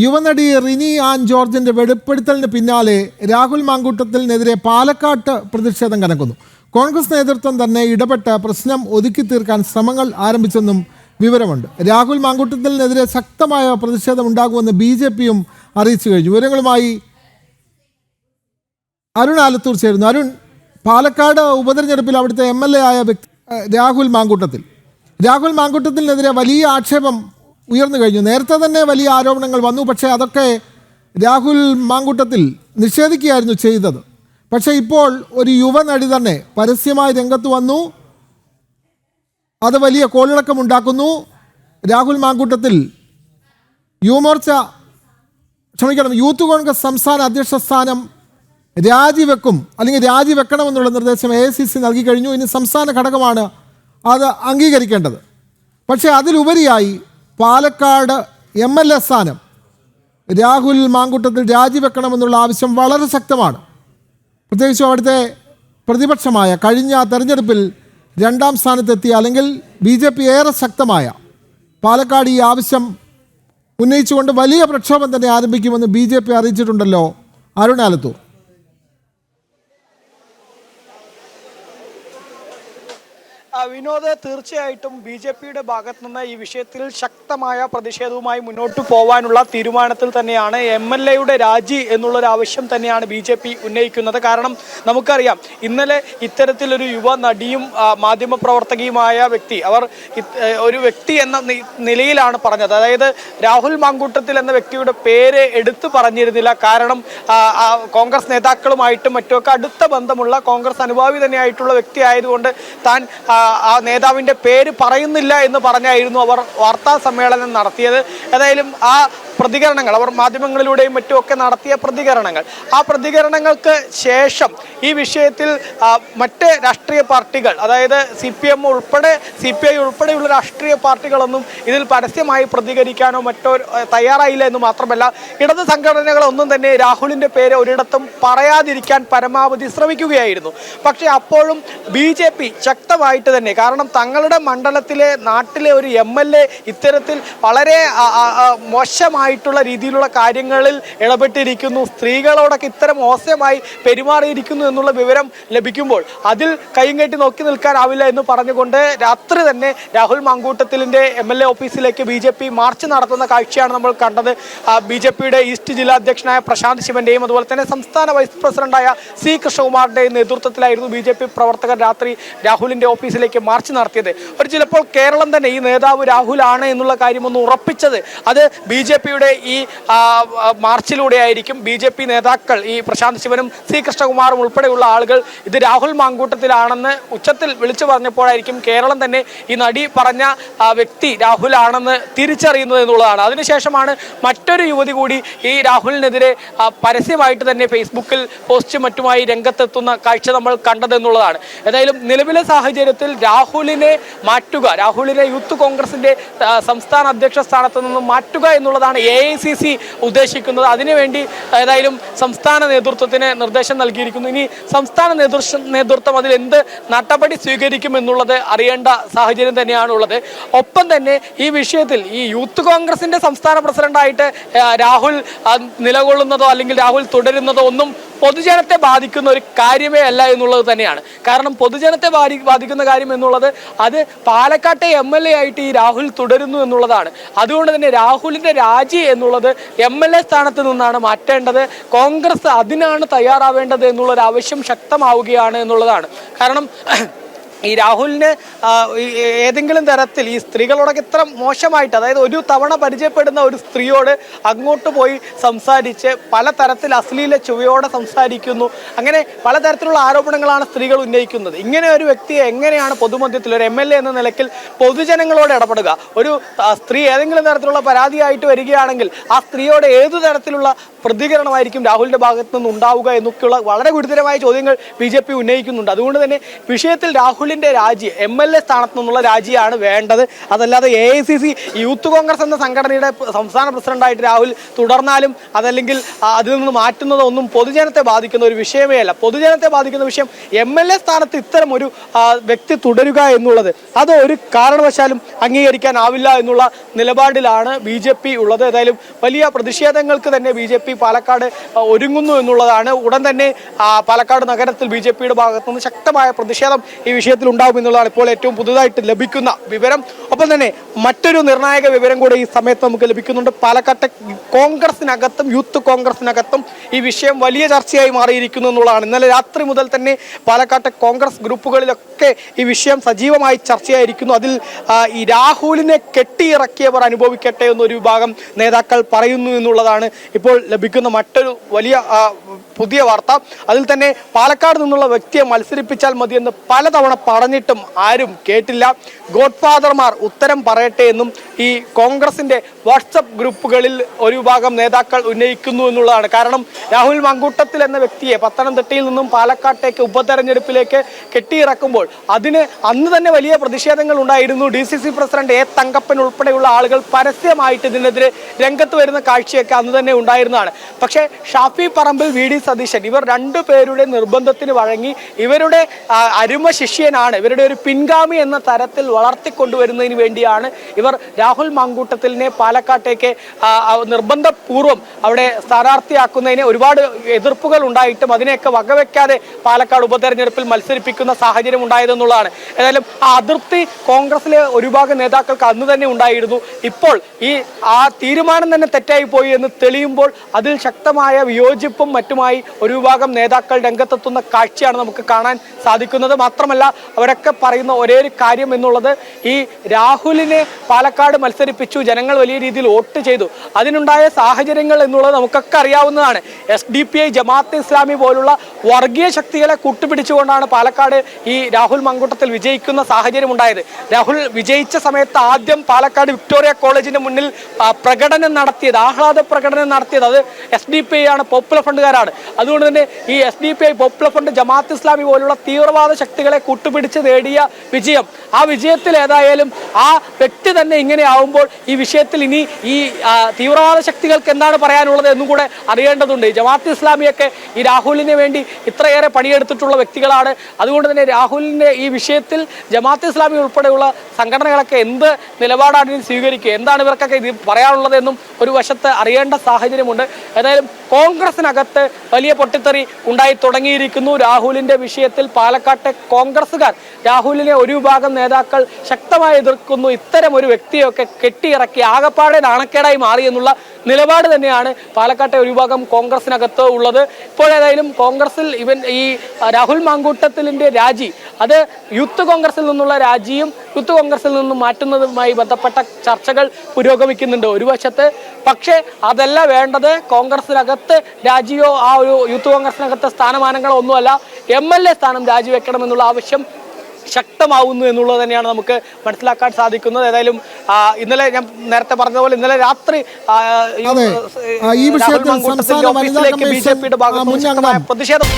യുവനടി Rini an ജോർജിന്റെ വെളിപ്പെടുത്തലിന് പിന്നാലെ രാഹുൽ മാങ്കൂട്ടത്തിനെതിരെ പാലക്കാട്ട് പ്രതിഷേധം കനക്കുന്നു. കോൺഗ്രസ് നേതൃത്വം തന്നെ ഇടപെട്ട് പ്രശ്നം ഒതുക്കി തീർക്കാൻ ശ്രമങ്ങൾ ആരംഭിച്ചെന്നും വിവരമുണ്ട്. രാഹുൽ മാങ്കൂട്ടത്തിനെതിരെ ശക്തമായ പ്രതിഷേധം ഉണ്ടാകുമെന്ന് BJPയും അറിയിച്ചു കഴിഞ്ഞു. വിവരങ്ങളുമായി അരുൺ ആലത്തൂർ ചേരുന്നു. അരുൺ, പാലക്കാട് ഉപതെരഞ്ഞെടുപ്പിൽ അവിടുത്തെ MLA ആയ വ്യക്തി രാഹുൽ മാങ്കൂട്ടത്തിനെതിരെ വലിയ ആക്ഷേപം ഉയർന്നു കഴിഞ്ഞു. നേരത്തെ തന്നെ വലിയ ആരോപണങ്ങൾ വന്നു. പക്ഷേ അതൊക്കെ രാഹുൽ മാങ്കൂട്ടത്തിൽ നിഷേധിക്കുകയായിരുന്നു ചെയ്തത്. പക്ഷേ ഇപ്പോൾ ഒരു യുവനടി തന്നെ പരസ്യമായി രംഗത്ത് വന്നു. അത് വലിയ കോളിളക്കമുണ്ടാക്കുന്നു. രാഹുൽ മാങ്കൂട്ടത്തിൽ യൂത്ത് കോൺഗ്രസ് സംസ്ഥാന അധ്യക്ഷ സ്ഥാനം രാജിവെക്കണമെന്നുള്ള നിർദ്ദേശം AICC നൽകി കഴിഞ്ഞു. ഇനി സംസ്ഥാന ഘടകമാണ് അത് അംഗീകരിക്കേണ്ടത്. പക്ഷേ അതിലുപരിയായി പാലക്കാട് MLA സ്ഥാനം രാഹുൽ മാങ്കൂട്ടത്തിൽ രാജിവെക്കണമെന്നുള്ള ആവശ്യം വളരെ ശക്തമാണ്. പ്രത്യേകിച്ചും അവിടുത്തെ പ്രതിപക്ഷമായ കഴിഞ്ഞ തെരഞ്ഞെടുപ്പിൽ 2ാം സ്ഥാനത്തെത്തിയ അല്ലെങ്കിൽ BJP ഏറെ ശക്തമായ പാലക്കാട് ഈ ആവശ്യം ഉന്നയിച്ചുകൊണ്ട് വലിയ പ്രക്ഷോഭം തന്നെ ആരംഭിക്കുമെന്ന് BJP അറിയിച്ചിട്ടുണ്ടല്ലോ. അരുൺ ആലത്തൂർ. വിനോദ്, തീർച്ചയായിട്ടും BJPയുടെ ഭാഗത്തു നിന്ന് ഈ വിഷയത്തിൽ ശക്തമായ പ്രതിഷേധവുമായി മുന്നോട്ട് പോകാനുള്ള തീരുമാനത്തിൽ തന്നെയാണ്. MLAയുടെ രാജി എന്നുള്ളൊരു ആവശ്യം തന്നെയാണ് BJP ഉന്നയിക്കുന്നത്. കാരണം നമുക്കറിയാം, ഇന്നലെ ഇത്തരത്തിലൊരു യുവ നടിയും മാധ്യമപ്രവർത്തകയുമായ വ്യക്തി ഒരു വ്യക്തി എന്ന നിലയിലാണ് പറഞ്ഞത്. അതായത് രാഹുൽ മാങ്കൂട്ടത്തിൽ എന്ന വ്യക്തിയുടെ പേര് എടുത്തു പറഞ്ഞിരുന്നില്ല. കാരണം കോൺഗ്രസ് നേതാക്കളുമായിട്ടും മറ്റുമൊക്കെ അടുത്ത ബന്ധമുള്ള കോൺഗ്രസ് അനുഭാവി തന്നെയായിട്ടുള്ള വ്യക്തി ആയതുകൊണ്ട് താൻ ആ നേതാവിൻ്റെ പേര് പറയുന്നില്ല എന്ന് പറഞ്ഞായിരുന്നു അവർ വാർത്താ സമ്മേളനം നടത്തിയത്. ഏതായാലും ആ പ്രതികരണങ്ങൾ, അവർ മാധ്യമങ്ങളിലൂടെയും മറ്റുമൊക്കെ നടത്തിയ ആ പ്രതികരണങ്ങൾക്ക് ശേഷം ഈ വിഷയത്തിൽ മറ്റ് രാഷ്ട്രീയ പാർട്ടികൾ, അതായത് CPI ഉൾപ്പെടെയുള്ള രാഷ്ട്രീയ പാർട്ടികളൊന്നും ഇതിൽ പരസ്യമായി പ്രതികരിക്കാനോ മറ്റോ തയ്യാറായില്ല എന്ന് മാത്രമല്ല, ഇടത് സംഘടനകളൊന്നും തന്നെ രാഹുലിൻ്റെ പേര് ഒരിടത്തും പറയാതിരിക്കാൻ പരമാവധി ശ്രമിക്കുകയായിരുന്നു. പക്ഷേ അപ്പോഴും BJP ശക്തമായിട്ട് തന്നെ, കാരണം തങ്ങളുടെ മണ്ഡലത്തിലെ നാട്ടിലെ ഒരു MLA ഇത്തരത്തിൽ വളരെ മോശമായിട്ടുള്ള രീതിയിലുള്ള കാര്യങ്ങളിൽ ഇടപെട്ടിരിക്കുന്നു, സ്ത്രീകളോടൊക്കെ ഇത്തരം മോശമായി പെരുമാറിയിരിക്കുന്നു എന്നുള്ള വിവരം ലഭിക്കുമ്പോൾ അതിൽ കൈയും കെട്ടി നോക്കി നിൽക്കാനാവില്ല എന്ന് പറഞ്ഞുകൊണ്ട് രാത്രി തന്നെ രാഹുൽ മാങ്കൂട്ടത്തിലിൻ്റെ MLA ഓഫീസിലേക്ക് BJP മാർച്ച് നടത്തുന്ന കാഴ്ചയാണ് നമ്മൾ കണ്ടത്. BJPയുടെ ഈസ്റ്റ് ജില്ലാ അധ്യക്ഷനായ പ്രശാന്ത് ശിവന്റെയും അതുപോലെ തന്നെ സംസ്ഥാന വൈസ് പ്രസിഡന്റായ C കൃഷ്ണകുമാറിന്റെയും നേതൃത്വത്തിലായിരുന്നു BJP പ്രവർത്തകർ രാത്രി രാഹുലിൻ്റെ ഓഫീസിലേക്ക് മാർച്ച് നടത്തിയത്. ചിലപ്പോൾ കേരളം തന്നെ ഈ നേതാവ് രാഹുലാണ് എന്നുള്ള കാര്യം ഒന്ന് ഉറപ്പിച്ചത് അത് BJPയുടെ ഈ മാർച്ചിലൂടെ ആയിരിക്കും. BJP നേതാക്കൾ, ഈ പ്രശാന്ത് ശിവനും C കൃഷ്ണകുമാറും ഉൾപ്പെടെയുള്ള ആളുകൾ ഇത് രാഹുൽ മാങ്കൂട്ടത്തിലാണെന്ന് ഉച്ചത്തിൽ വിളിച്ചു പറഞ്ഞപ്പോഴായിരിക്കും കേരളം തന്നെ ഈ നടി പറഞ്ഞ വ്യക്തി രാഹുലാണെന്ന് തിരിച്ചറിയുന്നത് എന്നുള്ളതാണ്. അതിനുശേഷമാണ് മറ്റൊരു യുവതി കൂടി ഈ രാഹുലിനെതിരെ പരസ്യമായിട്ട് തന്നെ ഫേസ്ബുക്കിൽ പോസ്റ്റും മറ്റുമായി രംഗത്തെത്തുന്ന കാഴ്ച നമ്മൾ കണ്ടതെന്നുള്ളതാണ്. ഏതായാലും നിലവിലെ സാഹചര്യത്തിൽ രാഹുലിനെ യൂത്ത് കോൺഗ്രസിന്റെ സംസ്ഥാന അധ്യക്ഷ സ്ഥാനത്ത് നിന്നും മാറ്റുക എന്നുള്ളതാണ് AICC ഉദ്ദേശിക്കുന്നത്. അതിനുവേണ്ടി ഏതായാലും സംസ്ഥാന നേതൃത്വത്തിന് നിർദ്ദേശം നൽകിയിരിക്കുന്നു. ഇനി സംസ്ഥാന നേതൃത്വം അതിൽ എന്ത് നടപടി സ്വീകരിക്കും എന്നുള്ളത് അറിയേണ്ട സാഹചര്യം തന്നെയാണുള്ളത്. ഒപ്പം തന്നെ ഈ വിഷയത്തിൽ ഈ യൂത്ത് കോൺഗ്രസിന്റെ സംസ്ഥാന പ്രസിഡന്റായിട്ട് രാഹുൽ നിലകൊള്ളുന്നതോ അല്ലെങ്കിൽ രാഹുൽ തുടരുന്നതോ ഒന്നും പൊതുജനത്തെ ബാധിക്കുന്ന ഒരു കാര്യമേ അല്ല എന്നുള്ളത് തന്നെയാണ്. കാരണം പൊതുജനത്തെ ബാധിക്കുന്ന കാര്യം എന്നുള്ളത് അത് പാലക്കാട്ടെ MLA ആയിട്ട് ഈ രാഹുൽ തുടരുന്നു എന്നുള്ളതാണ്. അതുകൊണ്ട് തന്നെ രാഹുലിന്റെ രാജി എന്നുള്ളത് MLA സ്ഥാനത്ത് നിന്നാണ് മാറ്റേണ്ടത്. കോൺഗ്രസ് അതിനാണ് തയ്യാറാവേണ്ടത് എന്നുള്ളൊരു ആവശ്യം ശക്തമാവുകയാണ് എന്നുള്ളതാണ്. കാരണം ഈ രാഹുലിന് ഏതെങ്കിലും തരത്തിൽ ഈ സ്ത്രീകളോടൊക്കെ ഇത്ര മോശമായിട്ട്, അതായത് ഒരു തവണ പരിചയപ്പെടുന്ന ഒരു സ്ത്രീയോട് അങ്ങോട്ട് പോയി സംസാരിച്ച് പലതരത്തിൽ അശ്ലീല ചുവയോടെ സംസാരിക്കുന്നു, അങ്ങനെ പലതരത്തിലുള്ള ആരോപണങ്ങളാണ് സ്ത്രീകൾ ഉന്നയിക്കുന്നത്. ഇങ്ങനെ ഒരു വ്യക്തിയെ എങ്ങനെയാണ് പൊതുമധ്യത്തിൽ ഒരു MLA എന്ന നിലയ്ക്ക് പൊതുജനങ്ങളോട് ഇടപെടുക? ഒരു സ്ത്രീ ഏതെങ്കിലും തരത്തിലുള്ള പരാതിയായിട്ട് വരികയാണെങ്കിൽ ആ സ്ത്രീയോട് ഏതു തരത്തിലുള്ള പ്രതികരണമായിരിക്കും രാഹുലിന്റെ ഭാഗത്തു നിന്ന് ഉണ്ടാവുക എന്നൊക്കെയുള്ള വളരെ ഗുരുതരമായ ചോദ്യങ്ങൾ BJP ഉന്നയിക്കുന്നുണ്ട്. അതുകൊണ്ട് തന്നെ വിഷയത്തിൽ രാഹുൽ രാഹുലിന്റെ രാജി MLA സ്ഥാനത്ത് നിന്നുള്ള രാജിയാണ് വേണ്ടത്. അതല്ലാതെ AICC യൂത്ത് കോൺഗ്രസ് എന്ന സംഘടനയുടെ സംസ്ഥാന പ്രസിഡന്റായിട്ട് രാഹുൽ തുടർന്നാലും അതല്ലെങ്കിൽ അതിൽ നിന്ന് മാറ്റുന്നതൊന്നും പൊതുജനത്തെ ബാധിക്കുന്ന ഒരു വിഷയമേ അല്ല. പൊതുജനത്തെ ബാധിക്കുന്ന വിഷയം MLA സ്ഥാനത്ത് ഇത്തരം ഒരു വ്യക്തി തുടരുക എന്നുള്ളത് അത് ഒരു കാരണവശാലും അംഗീകരിക്കാനാവില്ല എന്നുള്ള നിലപാടിലാണ് BJP ഉള്ളത്. ഏതായാലും വലിയ പ്രതിഷേധങ്ങൾക്ക് തന്നെ BJP പാലക്കാട് ഒരുങ്ങുന്നു എന്നുള്ളതാണ്. ഉടൻ തന്നെ പാലക്കാട് നഗരത്തിൽ BJPയുടെ ഭാഗത്തുനിന്ന് ശക്തമായ പ്രതിഷേധം ഈ വിഷയത്തിൽ ഉണ്ടാകും എന്നുള്ളതാണ് ഇപ്പോൾ ഏറ്റവും പുതുതായിട്ട് ലഭിക്കുന്ന വിവരം. ഒപ്പം തന്നെ മറ്റൊരു നിർണായക വിവരം കൂടെ ഈ സമയത്ത് നമുക്ക് ലഭിക്കുന്നുണ്ട്. പാലക്കാട്ടെ കോൺഗ്രസിനകത്തും യൂത്ത് കോൺഗ്രസിനകത്തും ഈ വിഷയം വലിയ ചർച്ചയായി മാറിയിരിക്കുന്നു എന്നുള്ളതാണ്. ഇന്നലെ രാത്രി മുതൽ തന്നെ പാലക്കാട്ടെ കോൺഗ്രസ് ഗ്രൂപ്പുകളിലൊക്കെ ഈ വിഷയം സജീവമായി ചർച്ചയായിരിക്കുന്നു. അതിൽ ഈ രാഹുലിനെ കെട്ടിയിറക്കിയവർ അനുഭവിക്കട്ടെ എന്നൊരു വിഭാഗം നേതാക്കൾ പറയുന്നു എന്നുള്ളതാണ് ഇപ്പോൾ ലഭിക്കുന്ന മറ്റൊരു വലിയ പുതിയ വാർത്ത. അതിൽ തന്നെ പാലക്കാട് നിന്നുള്ള വ്യക്തിയെ മത്സരിപ്പിച്ചാൽ മതിയെന്ന് പലതവണ പറഞ്ഞിട്ടും ആരും കേട്ടില്ല. ഗോഡ് ഫാദർമാർ ഉത്തരം പറയട്ടെ എന്നും ഈ കോൺഗ്രസിന്റെ വാട്സപ്പ് ഗ്രൂപ്പുകളിൽ ഒരു വിഭാഗം നേതാക്കൾ ഉന്നയിക്കുന്നു എന്നുള്ളതാണ്. കാരണം രാഹുൽ മാങ്കൂട്ടത്തിൽ എന്ന വ്യക്തിയെ പത്തനംതിട്ടയിൽ നിന്നും പാലക്കാട്ടേക്ക് ഉപതെരഞ്ഞെടുപ്പിലേക്ക് കെട്ടിയിറക്കുമ്പോൾ അതിന് അന്ന് തന്നെ വലിയ പ്രതിഷേധങ്ങൾ ഉണ്ടായിരുന്നു. DCC പ്രസിഡന്റ് A തങ്കപ്പൻ ഉൾപ്പെടെയുള്ള ആളുകൾ പരസ്യമായിട്ട് ഇതിനെതിരെ രംഗത്ത് വരുന്ന കാഴ്ചയൊക്കെ അന്ന് തന്നെ ഉണ്ടായിരുന്നതാണ്. പക്ഷേ ഷാഫി പറമ്പിൽ VD സതീശൻ ഇവർ രണ്ടുപേരുടെ നിർബന്ധത്തിന് വഴങ്ങി ഇവരുടെ അരുമ ശിഷ്യനാണ്, ഇവരുടെ ഒരു പിൻഗാമി എന്ന തരത്തിൽ വളർത്തിക്കൊണ്ടുവരുന്നതിന് വേണ്ടിയാണ് ഇവർ രാഹുൽ മാങ്കൂട്ടത്തിലിനെ പാലക്കാട്ടേക്ക് നിർബന്ധപൂർവ്വം അവിടെ സ്ഥാനാർത്ഥിയാക്കുന്നതിന് ഒരുപാട് എതിർപ്പുകൾ ഉണ്ടായിട്ടും അതിനെയൊക്കെ വകവെക്കാതെ പാലക്കാട് ഉപതെരഞ്ഞെടുപ്പിൽ മത്സരിപ്പിക്കുന്ന സാഹചര്യം ഉണ്ടായതെന്നുള്ളതാണ്. ഏതായാലും ആ അതിർത്തി കോൺഗ്രസിലെ ഒരു വിഭാഗം നേതാക്കൾക്ക് അന്ന് തന്നെ ഉണ്ടായിരുന്നു. ഇപ്പോൾ ആ തീരുമാനം തന്നെ തെറ്റായി പോയി എന്ന് തെളിയുമ്പോൾ അതിൽ ശക്തമായ വിയോജിപ്പും മറ്റുമായി ഒരു വിഭാഗം നേതാക്കൾ രംഗത്തെത്തുന്ന കാഴ്ചയാണ് നമുക്ക് കാണാൻ സാധിക്കുന്നത്. മാത്രമല്ല അവരൊക്കെ പറയുന്ന ഒരേ ഒരു കാര്യം എന്നുള്ളത് ഈ രാഹുലിനെ പാലക്കാട് മത്സരിപ്പിച്ചു, ജനങ്ങൾ വലിയ രീതിയിൽ വോട്ട് ചെയ്തു, അതിനുണ്ടായ സാഹചര്യങ്ങൾ എന്നുള്ളത് നമുക്കൊക്കെ അറിയാവുന്നതാണ്. SDPI ജമാഅത്തെ ഇസ്ലാമി പോലുള്ള വർഗീയ ശക്തികളെ കൂട്ടുപിടിച്ചുകൊണ്ടാണ് പാലക്കാട് ഈ രാഹുൽ മാങ്കൂട്ടത്തിൽ വിജയിക്കുന്ന സാഹചര്യം ഉണ്ടായത്. രാഹുൽ വിജയിച്ച സമയത്ത് ആദ്യം പാലക്കാട് വിക്ടോറിയ കോളേജിന്റെ മുന്നിൽ പ്രകടനം നടത്തിയത്, ആഹ്ലാദ പ്രകടനം നടത്തിയത് അത് SDPI ആണ്, പോപ്പുലർ ഫ്രണ്ടുകാരാണ്. അതുകൊണ്ട് തന്നെ ഈ SDPI, popular front, Jamaat Islami പോലുള്ള തീവ്രവാദ ശക്തികളെ കൂട്ടുപിടിച്ച് നേടിയ വിജയം, ആ വിജയത്തിൽ ഏതായാലും ആ വ്യക്തി തന്നെ ഇങ്ങനെ ആവുമ്പോൾ ഈ വിഷയത്തിൽ ഇനി ഈ തീവ്രവാദ ശക്തികൾക്ക് എന്താണ് പറയാനുള്ളത് എന്നും കൂടെ അറിയേണ്ടതുണ്ട്. ജമാഅത്ത് ഇസ്ലാമിയൊക്കെ ഈ രാഹുലിന് വേണ്ടി ഇത്രയേറെ പണിയെടുത്തിട്ടുള്ള വ്യക്തികളാണ്. അതുകൊണ്ട് തന്നെ രാഹുലിന്റെ ഈ വിഷയത്തിൽ ജമാഅത്ത് ഇസ്ലാമി ഉൾപ്പെടെയുള്ള സംഘടനകളൊക്കെ എന്ത് നിലപാടാണ് ഇനി സ്വീകരിക്കുക, എന്താണ് ഇവർക്കൊക്കെ ഇത് പറയാനുള്ളത് എന്നും ഒരു വശത്ത് അറിയേണ്ട സാഹചര്യമുണ്ട്. ഏതായാലും കോൺഗ്രസിനകത്ത് വലിയ പൊട്ടിത്തെറി ഉണ്ടായി തുടങ്ങിയിരിക്കുന്നു. രാഹുലിന്റെ വിഷയത്തിൽ പാലക്കാട്ടെ കോൺഗ്രസുകാർ രാഹുലിനെ ഒരു വിഭാഗം നേതാക്കൾ ശക്തമായി എതിർക്കുന്നു. ഇത്തരം ഒരു വ്യക്തിയൊക്കെ കെട്ടിയിറക്കി ആകപ്പാടെ നാണക്കേടായി മാറി എന്നുള്ള നിലപാട് തന്നെയാണ് പാലക്കാട്ടെ ഒരു വിഭാഗം കോൺഗ്രസിനകത്ത് ഉള്ളത്. ഇപ്പോഴേതായാലും കോൺഗ്രസിൽ ഈ രാഹുൽ മാങ്കൂട്ടത്തിലിന്റെ രാജി അത് യൂത്ത് കോൺഗ്രസിൽ നിന്നുള്ള രാജിയും യൂത്ത് കോൺഗ്രസിൽ നിന്നും മാറ്റുന്നതുമായി ബന്ധപ്പെട്ട ചർച്ചകൾ പുരോഗമിക്കുന്നുണ്ട് ഒരു വശത്ത്. പക്ഷേ അതല്ല വേണ്ടത്, കോൺഗ്രസിനകത്ത് രാജിയോ ആ ഒരു യൂത്ത് കോൺഗ്രസിനകത്തെ സ്ഥാനമാനങ്ങളോ ഒന്നുമല്ല, MLA സ്ഥാനം രാജിവെക്കണമെന്നുള്ള ആവശ്യം ശക്തമാവുന്നു എന്നുള്ളത് തന്നെയാണ് നമുക്ക് മനസ്സിലാക്കാൻ സാധിക്കുന്നത്. ഏതായാലും ഇന്നലെ ഞാൻ നേരത്തെ പറഞ്ഞതുപോലെ ഇന്നലെ രാത്രി ഈ വിഷയത്തിൽ സംസ്ഥാന വനിതാ കമ്മീഷൻ BJPയുടെ ഭാഗത്ത് പ്രതിഷേധം